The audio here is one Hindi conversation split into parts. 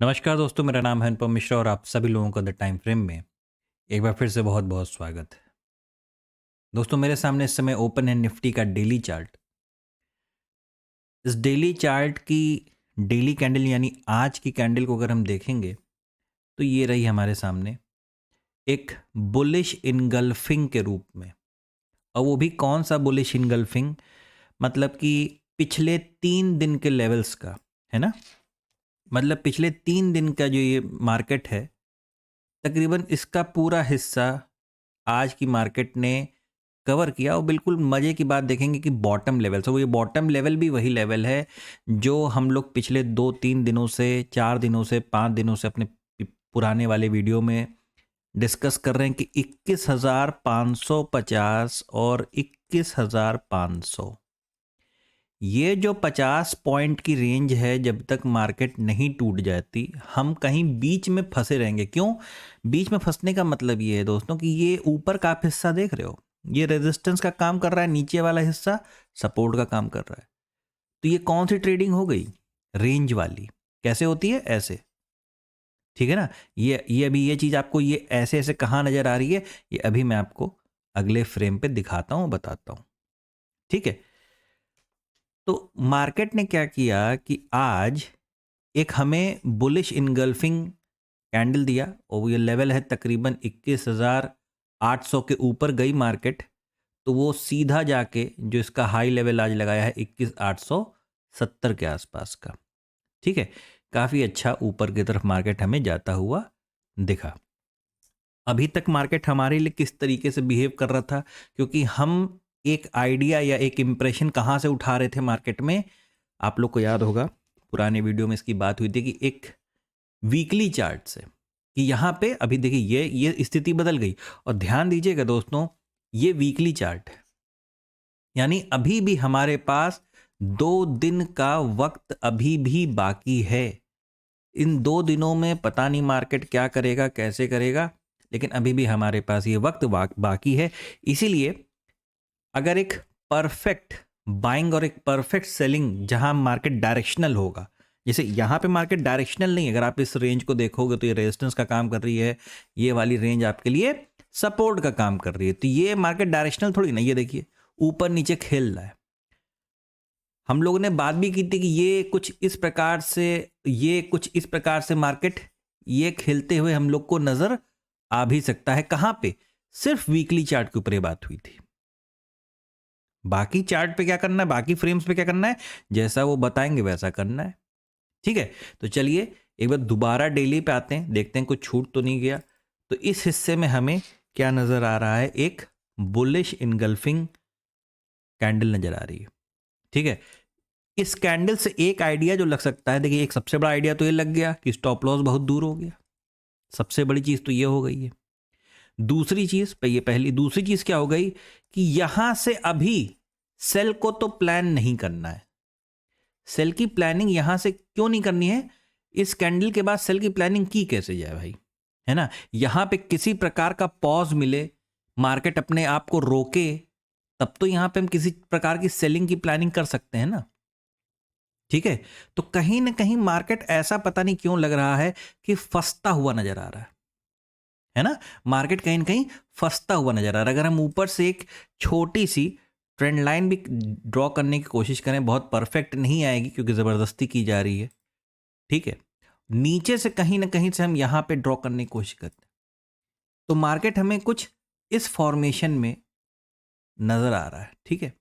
नमस्कार दोस्तों, मेरा नाम है अनुपम मिश्रा और आप सभी लोगों का द टाइम फ्रेम में एक बार फिर से बहुत बहुत स्वागत है। दोस्तों, मेरे सामने इस समय ओपन है निफ्टी का डेली चार्ट। इस डेली चार्ट की डेली कैंडल यानी आज की कैंडल को अगर हम देखेंगे तो ये रही हमारे सामने एक बुलिश इनगल्फिंग के रूप में। और वो भी कौन सा बुलिश इनगल्फिंग, मतलब कि पिछले 3 दिन के लेवल्स का, है ना। मतलब पिछले 3 दिन का जो ये मार्केट है, तकरीबन इसका पूरा हिस्सा आज की मार्केट ने कवर किया। और बिल्कुल मज़े की बात देखेंगे कि बॉटम लेवल से, वो ये बॉटम लेवल भी वही लेवल है जो हम लोग पिछले 2-3 दिनों से, 4 दिनों से, 5 दिनों से अपने पुराने वाले वीडियो में डिस्कस कर रहे हैं कि 21,550 और 21,500, ये जो 50 पॉइंट की रेंज है, जब तक मार्केट नहीं टूट जाती हम कहीं बीच में फंसे रहेंगे। क्यों बीच में फंसने का मतलब ये है दोस्तों कि ये ऊपर का आप हिस्सा देख रहे हो, ये रेजिस्टेंस का काम कर रहा है, नीचे वाला हिस्सा सपोर्ट का काम कर रहा है। तो ये कौन सी ट्रेडिंग हो गई? रेंज वाली। कैसे होती है? ऐसे, ठीक है ना। ये अभी ये चीज़ आपको ये ऐसे ऐसे कहाँ नज़र आ रही है, ये अभी मैं आपको अगले फ्रेम पे दिखाता हूँ, बताता हूँ, ठीक है। तो मार्केट ने क्या किया कि आज एक हमें बुलिश इनगल्फिंग कैंडल दिया और वो ये लेवल है तकरीबन 21,800 के ऊपर गई मार्केट। तो वो सीधा जाके जो इसका हाई लेवल आज लगाया है 21,870 के आसपास का, ठीक है। काफ़ी अच्छा ऊपर की तरफ मार्केट हमें जाता हुआ दिखा। अभी तक मार्केट हमारे लिए किस तरीके से बिहेव कर रहा था, क्योंकि हम एक आइडिया या एक इम्प्रेशन कहाँ से उठा रहे थे मार्केट में। आप लोग को याद होगा पुराने वीडियो में इसकी बात हुई थी कि एक वीकली चार्ट से, कि यहाँ पे अभी देखिए ये स्थिति बदल गई। और ध्यान दीजिएगा दोस्तों, ये वीकली चार्ट है, यानी अभी भी हमारे पास 2 दिन का वक्त अभी भी बाकी है। इन 2 दिनों में पता नहीं मार्केट क्या करेगा, कैसे करेगा, लेकिन अभी भी हमारे पास ये वक्त बाकी है। इसीलिए अगर एक परफेक्ट बाइंग और एक परफेक्ट सेलिंग, जहां मार्केट डायरेक्शनल होगा, जैसे यहाँ पे मार्केट डायरेक्शनल नहीं, अगर आप इस रेंज को देखोगे तो ये रेजिस्टेंस का काम कर रही है, ये वाली रेंज आपके लिए सपोर्ट का काम कर रही है। तो ये मार्केट डायरेक्शनल थोड़ी ना, ये देखिए ऊपर नीचे खेल रहा है। हम लोगों ने बात भी की थी कि ये कुछ इस प्रकार से मार्केट ये खेलते हुए हम लोग को नजर आ भी सकता है। कहां पे? सिर्फ वीकली चार्ट के ऊपर ये बात हुई थी। बाकी चार्ट पे क्या करना है, बाकी फ्रेम्स पे क्या करना है, जैसा वो बताएंगे वैसा करना है, ठीक है। तो चलिए एक बार दोबारा डेली पे आते हैं, देखते हैं कुछ छूट तो नहीं गया। तो इस हिस्से में हमें क्या नजर आ रहा है? एक बुलिश इनगल्फिंग कैंडल नजर आ रही है, ठीक है। इस कैंडल से एक आइडिया जो लग सकता है, देखिए एक सबसे बड़ा आइडिया तो ये लग गया कि स्टॉप लॉस बहुत दूर हो गया। सबसे बड़ी चीज तो ये हो गई है। दूसरी चीज पे ये पहली, दूसरी चीज क्या हो गई कि यहां से अभी सेल को तो प्लान नहीं करना है। सेल की प्लानिंग यहां से क्यों नहीं करनी है? इस कैंडल के बाद सेल की प्लानिंग की कैसे जाए भाई, है ना। यहां पे किसी प्रकार का पॉज मिले, मार्केट अपने आप को रोके, तब तो यहां पे हम किसी प्रकार की सेलिंग की प्लानिंग कर सकते हैं ना, ठीक है। तो कहीं ना कहीं मार्केट ऐसा पता नहीं क्यों लग रहा है कि फंसता हुआ नजर आ रहा है ना। मार्केट कहीं ना कहीं फंसता हुआ नजर आ रहा है। अगर हम ऊपर से एक छोटी सी ट्रेंड लाइन भी ड्रॉ करने की कोशिश करें, बहुत परफेक्ट नहीं आएगी क्योंकि ज़बरदस्ती की जा रही है, ठीक है। नीचे से कहीं ना कहीं से हम यहां पे ड्रॉ करने की कोशिश करते हैं, तो मार्केट हमें कुछ इस फॉर्मेशन में नजर आ रहा है, ठीक है,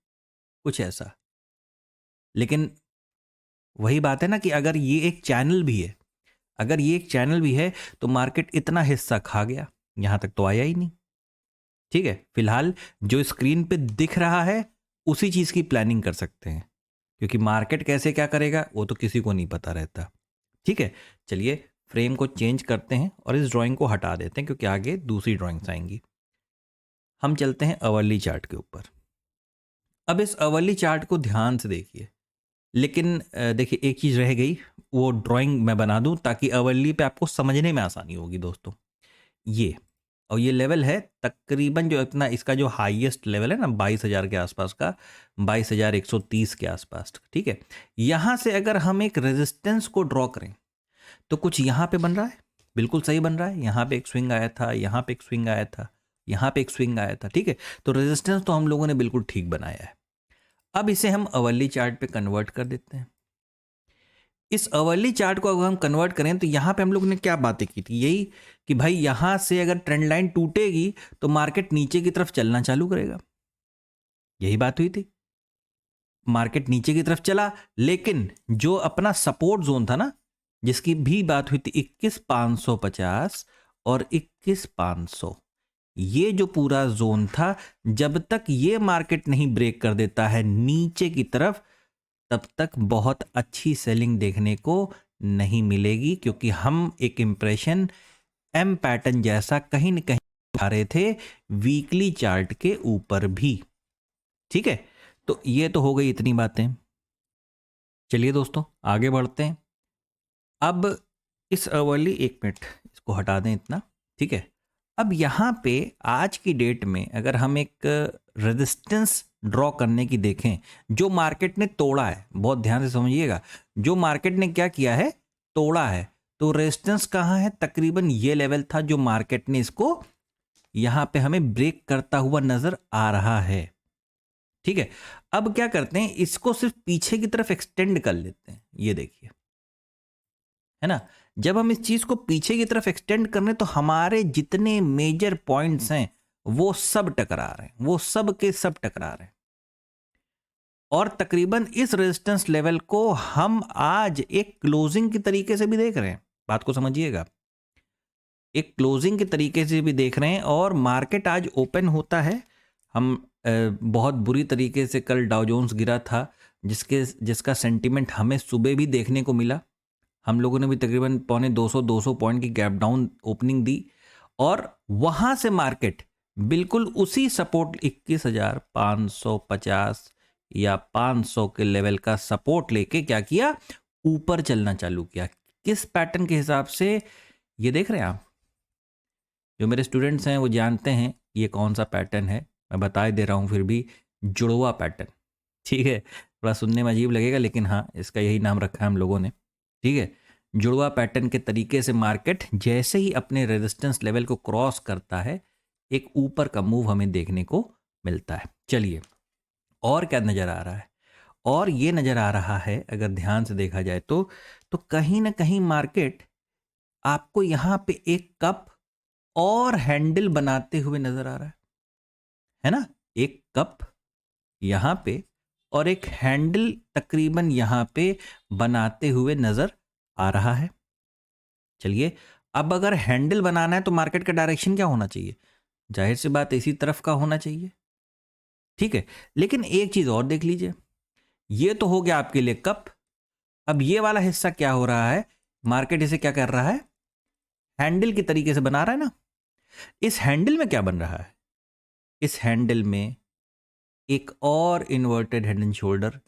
कुछ ऐसा। लेकिन वही बात है ना कि अगर ये एक चैनल भी है, अगर ये एक चैनल भी है तो मार्केट इतना हिस्सा खा गया, यहां तक तो आया ही नहीं, ठीक है। फिलहाल जो स्क्रीन पे दिख रहा है उसी चीज की प्लानिंग कर सकते हैं, क्योंकि मार्केट कैसे क्या करेगा वो तो किसी को नहीं पता रहता, ठीक है। चलिए फ्रेम को चेंज करते हैं और इस ड्राइंग को हटा देते हैं, क्योंकि आगे दूसरी ड्राइंग्स आएंगी। हम चलते हैं अवर्ली चार्ट के ऊपर। अब इस अवर्ली चार्ट को ध्यान से देखिए, लेकिन देखिए एक चीज़ रह गई, वो ड्राइंग मैं बना दूं ताकि अवर्ली पे आपको समझने में आसानी होगी दोस्तों। ये और ये लेवल है तकरीबन, जो इतना इसका जो हाईएस्ट लेवल है ना 22,000 के आसपास का, 22,130 के आसपास, ठीक है। यहाँ से अगर हम एक रेजिस्टेंस को ड्रॉ करें तो कुछ यहाँ पे बन रहा है, बिल्कुल सही बन रहा है, यहाँ पे एक स्विंग आया था, यहाँ पे एक स्विंग आया था, यहाँ पे एक स्विंग आया था, ठीक है। तो रेजिस्टेंस तो हम लोगों ने बिल्कुल ठीक बनाया है। अब इसे हम अवर्ली चार्ट पे कन्वर्ट कर देते हैं। इस अवर्ली चार्ट को अगर हम कन्वर्ट करें तो यहाँ पे हम लोग ने क्या बातें की थी, यही कि भाई यहाँ से अगर ट्रेंड लाइन टूटेगी तो मार्केट नीचे की तरफ चलना चालू करेगा, यही बात हुई थी। मार्केट नीचे की तरफ चला, लेकिन जो अपना सपोर्ट जोन था ना, जिसकी भी बात हुई थी 21,550 और 21,500, ये जो पूरा जोन था, जब तक ये मार्केट नहीं ब्रेक कर देता है नीचे की तरफ, तब तक बहुत अच्छी सेलिंग देखने को नहीं मिलेगी, क्योंकि हम एक इंप्रेशन एम पैटर्न जैसा कहीं न कहीं आ रहे थे वीकली चार्ट के ऊपर भी, ठीक है। तो ये तो हो गई इतनी बातें। चलिए दोस्तों आगे बढ़ते हैं। अब इस अवर्ली, एक मिनट इसको हटा दें इतना, ठीक है। अब यहाँ पे आज की डेट में अगर हम एक रेजिस्टेंस ड्रॉ करने की देखें, जो मार्केट ने तोड़ा है, बहुत ध्यान से समझिएगा, जो मार्केट ने क्या किया है, तोड़ा है, तो रेजिस्टेंस कहाँ है, तकरीबन ये लेवल था जो मार्केट ने इसको यहाँ पे हमें ब्रेक करता हुआ नजर आ रहा है, ठीक है। अब क्या करते हैं, इसको सिर्फ पीछे की तरफ एक्सटेंड कर लेते हैं, ये देखिए, है ना। जब हम इस चीज को पीछे की तरफ एक्सटेंड कर रहे हैं तो हमारे जितने मेजर पॉइंट्स हैं वो सब टकरा रहे हैं, वो सब के सब टकरा रहे हैं। और तकरीबन इस रेजिस्टेंस लेवल को हम आज एक क्लोजिंग की तरीके से भी देख रहे हैं, बात को समझिएगा, एक क्लोजिंग के तरीके से भी देख रहे हैं। और मार्केट आज ओपन होता है, हम बहुत बुरी तरीके से कल डाउ जोन्स गिरा था, जिसका सेंटीमेंट हमें सुबह भी देखने को मिला। हम लोगों ने भी तकरीबन 200 पॉइंट की गैप डाउन ओपनिंग दी, और वहां से मार्केट बिल्कुल उसी सपोर्ट 21,550 या 500 के लेवल का सपोर्ट लेके क्या किया, ऊपर चलना चालू किया। किस पैटर्न के हिसाब से, ये देख रहे हैं आप, जो मेरे स्टूडेंट्स हैं वो जानते हैं ये कौन सा पैटर्न है, मैं बता दे रहा हूँ फिर भी, जुड़वा पैटर्न, ठीक है। थोड़ा सुनने में अजीब लगेगा, लेकिन हाँ, इसका यही नाम रखा है हम लोगों ने, ठीक है। जुड़वा पैटर्न के तरीके से मार्केट जैसे ही अपने रेजिस्टेंस लेवल को क्रॉस करता है, एक ऊपर का मूव हमें देखने को मिलता है। चलिए और क्या नजर आ रहा है, और ये नजर आ रहा है अगर ध्यान से देखा जाए तो कहीं ना कहीं मार्केट आपको यहां पे एक कप और हैंडल बनाते हुए नजर आ रहा है ना। एक कप यहां पे और एक हैंडल तकरीबन यहां पे बनाते हुए नजर आ रहा है। चलिए, अब अगर हैंडल बनाना है तो मार्केट का डायरेक्शन क्या होना चाहिए, जाहिर सी बात इसी तरफ का होना चाहिए, ठीक है। लेकिन एक चीज और देख लीजिए, ये तो हो गया आपके लिए कप। अब ये वाला हिस्सा क्या हो रहा है, मार्केट इसे क्या कर रहा है, हैंडल के तरीके से बना रहा है ना। इस हैंडल में क्या बन रहा है, इस हैंडल में एक और इन्वर्टेड हेड एंड शोल्डर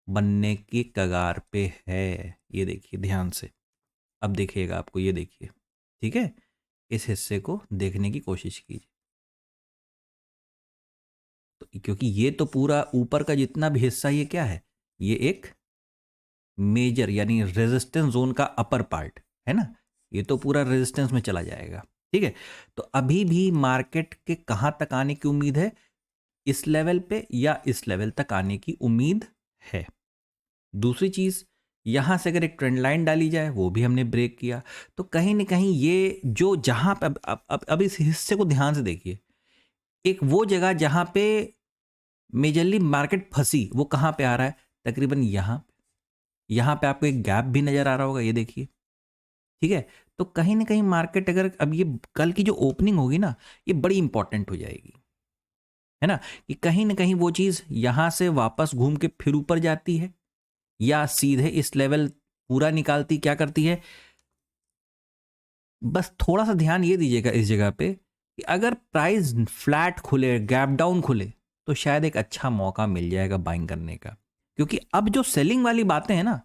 बनने की कगार पे है। ये देखिए ध्यान से, अब देखिएगा आपको, ये देखिए, ठीक है। इस हिस्से को देखने की कोशिश कीजिए, तो क्योंकि ये तो पूरा ऊपर का जितना भी हिस्सा, ये क्या है, ये एक मेजर यानी रेजिस्टेंस जोन का अपर पार्ट है ना, ये तो पूरा रेजिस्टेंस में चला जाएगा, ठीक है। तो अभी भी मार्केट के कहां तक आने की उम्मीद है, इस लेवल पे या इस लेवल तक आने की उम्मीद है। दूसरी चीज, यहां से अगर एक ट्रेंड लाइन डाली जाए, वो भी हमने ब्रेक किया, तो कहीं ना कहीं ये जो जहां पे अब इस हिस्से को ध्यान से देखिए, एक वो जगह जहां पे मेजरली मार्केट फंसी, वो कहां पे आ रहा है, तकरीबन यहां पे आपको एक गैप भी नजर आ रहा होगा, ये देखिए, ठीक है। तो कहीं ना कहीं मार्केट अगर अब ये कल की जो ओपनिंग होगी ना, ये बड़ी इंपॉर्टेंट हो जाएगी, है ना, कि कहीं ना कहीं वो चीज यहां से वापस घूम के फिर ऊपर जाती है, या सीधे इस लेवल पूरा निकालती, क्या करती है। बस थोड़ा सा ध्यान ये दीजिएगा इस जगह पे कि अगर प्राइस फ्लैट खुले, गैप डाउन खुले, तो शायद एक अच्छा मौका मिल जाएगा बाइंग करने का। क्योंकि अब जो सेलिंग वाली बातें हैं ना,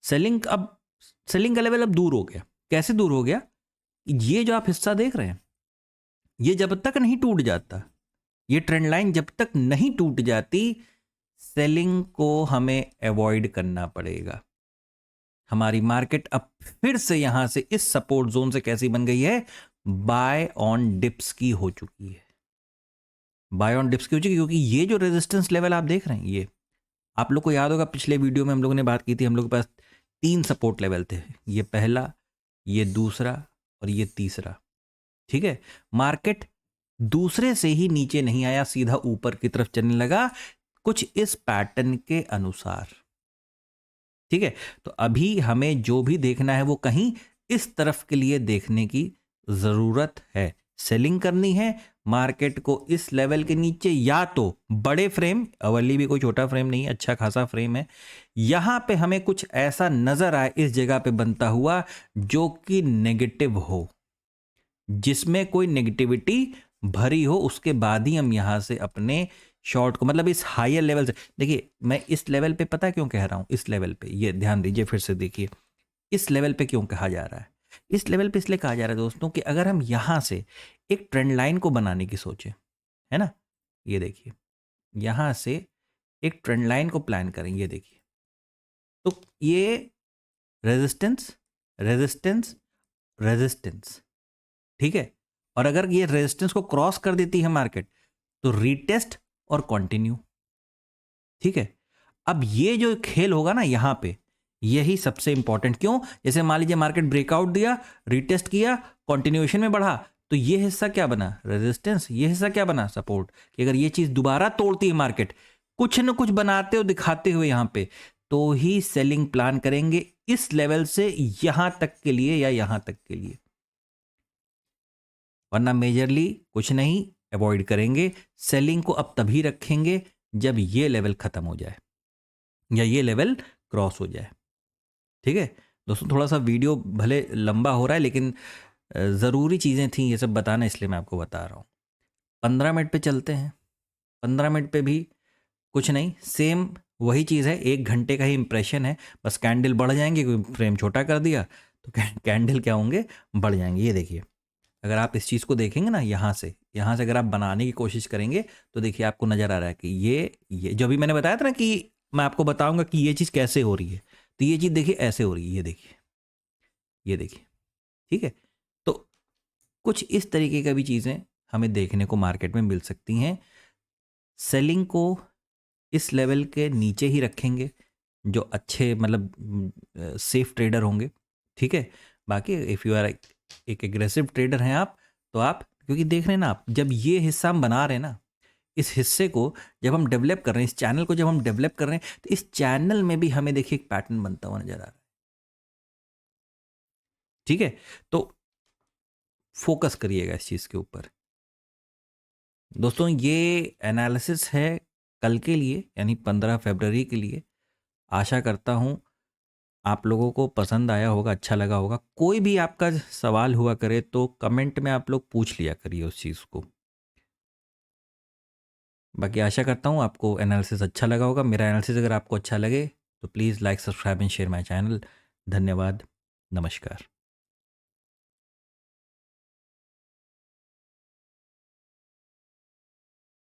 सेलिंग का लेवल अब दूर हो गया। कैसे दूर हो गया, ये जो आप हिस्सा देख रहे हैं, ये जब तक नहीं टूट जाता, ये ट्रेंड लाइन जब तक नहीं टूट जाती, सेलिंग को हमें अवॉइड करना पड़ेगा। हमारी मार्केट अब फिर से यहां से इस सपोर्ट जोन से कैसी बन गई है, बाय ऑन डिप्स की हो चुकी है। बाय ऑन डिप्स की हो चुकी है, क्योंकि ये जो रेजिस्टेंस लेवल आप देख रहे हैं, ये आप लोग को याद होगा पिछले वीडियो में हम लोगों ने बात की थी, हम लोग के पास 3 सपोर्ट लेवल थे, ये पहला, ये दूसरा और ये तीसरा। ठीक है, मार्केट दूसरे से ही नीचे नहीं आया, सीधा ऊपर की तरफ चलने लगा कुछ इस पैटर्न के अनुसार। ठीक है, तो अभी हमें जो भी देखना है वो कहीं इस तरफ के लिए देखने की जरूरत है। सेलिंग करनी है मार्केट को इस लेवल के नीचे, या तो बड़े फ्रेम, अवली भी कोई छोटा फ्रेम नहीं है, अच्छा खासा फ्रेम है, यहां पे हमें कुछ ऐसा नजर आए इस जगह पे बनता हुआ जो कि नेगेटिव हो, जिसमें कोई नेगेटिविटी भरी हो, उसके बाद ही हम यहां से अपने शॉर्ट को, मतलब इस हायर लेवल से, देखिए मैं इस लेवल पे पता क्यों कह रहा हूं, इस लेवल पे ये ध्यान दीजिए, फिर से देखिए इस लेवल पे क्यों कहा जा रहा है। इस लेवल पे इसलिए कहा जा रहा है दोस्तों कि अगर हम यहां से एक ट्रेंड लाइन को बनाने की सोचें, है ना, ये देखिए यहां से एक ट्रेंड लाइन को प्लान करें, ये देखिए, तो ये रेजिस्टेंस, रेजिस्टेंस, रेजिस्टेंस, ठीक है, और अगर ये रेजिस्टेंस को क्रॉस कर देती है मार्केट तो रीटेस्ट और कंटिन्यू। ठीक है, अब ये जो खेल होगा ना यहां पे, यही सबसे इंपॉर्टेंट, क्यों, जैसे मान लीजिए मार्केट ब्रेकआउट दिया, रीटेस्ट किया, कंटिन्यूएशन में बढ़ा, तो ये हिस्सा क्या बना, रेजिस्टेंस, ये हिस्सा क्या बना, सपोर्ट, कि अगर ये चीज दोबारा तोड़ती है मार्केट, कुछ न कुछ बनाते हो दिखाते हुए यहां पे, तो ही सेलिंग प्लान करेंगे इस लेवल से यहां तक के लिए या यहां तक के लिए, वरना मेजरली कुछ नहीं, अवॉइड करेंगे। सेलिंग को अब तभी रखेंगे जब ये लेवल खत्म हो जाए या ये लेवल क्रॉस हो जाए। ठीक है दोस्तों, थोड़ा सा वीडियो भले लंबा हो रहा है, लेकिन ज़रूरी चीज़ें थी ये सब बताना, इसलिए मैं आपको बता रहा हूँ। 15 मिनट पे चलते हैं। 15 मिनट पे भी कुछ नहीं, सेम वही चीज़ है, 1 घंटे का ही इंप्रेशन है, बस कैंडल बढ़ जाएंगे, कोई फ्रेम छोटा कर दिया तो कैंडल क्या होंगे, बढ़ जाएंगे। ये देखिए, अगर आप इस चीज़ को देखेंगे ना यहाँ से अगर आप बनाने की कोशिश करेंगे तो देखिए आपको नज़र आ रहा है कि ये जो भी मैंने बताया था ना कि मैं आपको बताऊंगा कि ये चीज़ कैसे हो रही है, तो ये चीज़ देखिए ऐसे हो रही है, ये देखिए, ये देखिए। ठीक है, तो कुछ इस तरीके का भी चीज़ें हमें देखने को मार्केट में मिल सकती हैं। सेलिंग को इस लेवल के नीचे ही रखेंगे जो अच्छे, मतलब सेफ ट्रेडर होंगे। ठीक है, बाकी इफ़ यू आर एक एग्रेसिव ट्रेडर हैं आप, तो आप, क्योंकि देख रहे हैं ना आप, जब ये हिस्सा हम बना रहे हैं ना, इस हिस्से को जब हम डेवलप कर रहे हैं, इस चैनल को जब हम डेवलप कर रहे हैं, तो इस चैनल में भी हमें देखिए एक पैटर्न बनता हुआ नजर आ रहा है। ठीक है, तो फोकस करिएगा इस चीज़ के ऊपर दोस्तों। ये एनालिसिस है कल के लिए, यानी 15 फरवरी के लिए। आशा करता हूँ आप लोगों को पसंद आया होगा, अच्छा लगा होगा। कोई भी आपका सवाल हुआ करे तो कमेंट में आप लोग पूछ लिया करिए उस चीज़ को। बाकी आशा करता हूँ आपको एनालिसिस अच्छा लगा होगा। मेरा एनालिसिस अगर आपको अच्छा लगे तो please like, subscribe and share my channel. धन्यवाद, नमस्कार।